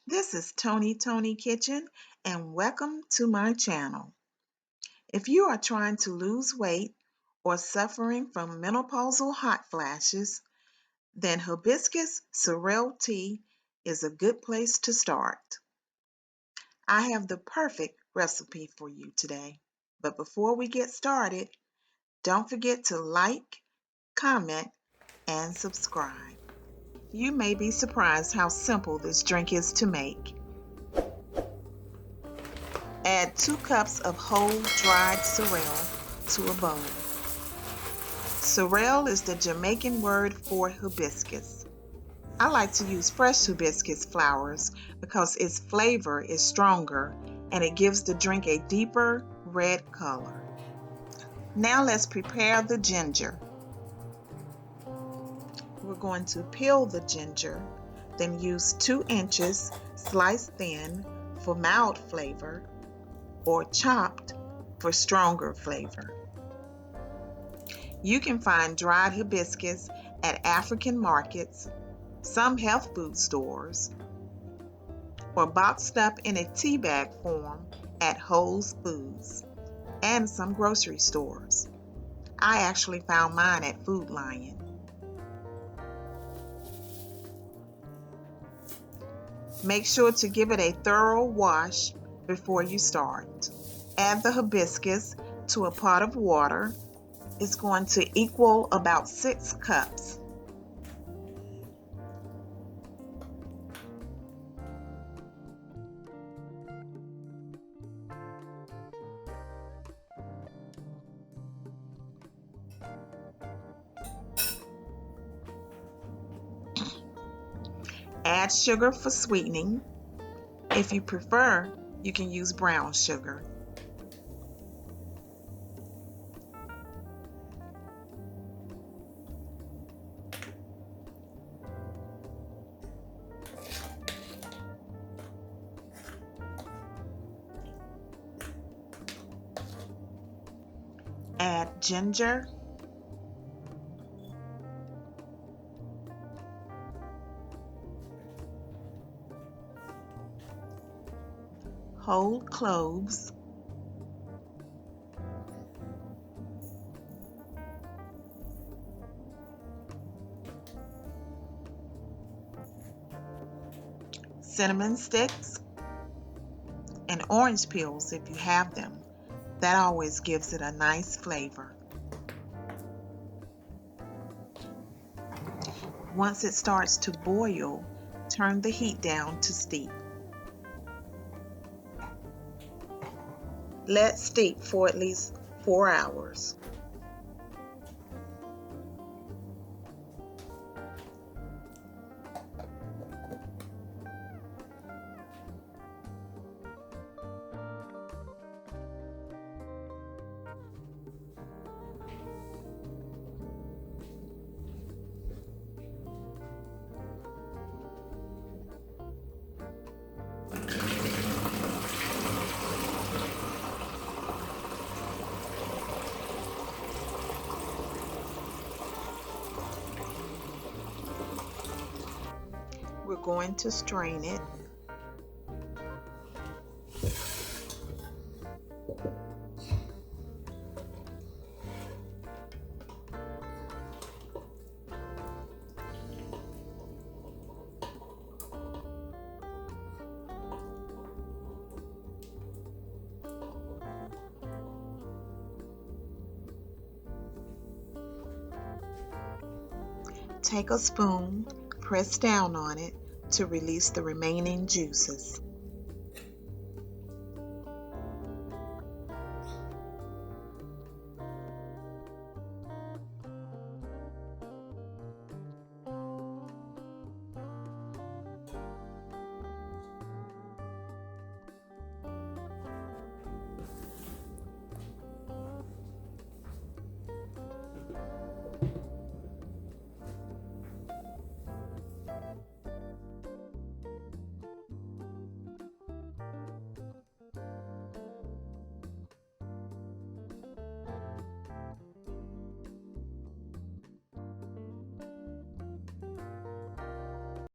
This is Tony Kitchen and welcome to my channel. If you are trying to lose weight or suffering from menopausal hot flashes, then hibiscus sorrel tea is a good place to start. I have the perfect recipe for you today. But before we get started, don't forget to like, comment, and subscribe. You may be surprised how simple this drink is to make. Add 2 cups of whole dried sorrel to a bowl. Sorrel is the Jamaican word for hibiscus. I like to use fresh hibiscus flowers because its flavor is stronger and it gives the drink a deeper red color. Now let's prepare the ginger. We're going to peel the ginger, then use 2 inches sliced thin for mild flavor or chopped for stronger flavor. You can find dried hibiscus at African markets, some health food stores, or boxed up in a tea bag form at Whole Foods and some grocery stores. I actually found mine at Food Lion. Make sure to give it a thorough wash before you start. Add the hibiscus to a pot of water. It's going to equal about 6 cups. Add sugar for sweetening. If you prefer, you can use brown sugar. Add ginger, whole cloves, cinnamon sticks, and orange peels if you have them. That always gives it a nice flavor. Once it starts to boil, turn the heat down to steep. Let steep for at least 4 hours. We're going to strain it. Take a spoon, press down on it to release the remaining juices.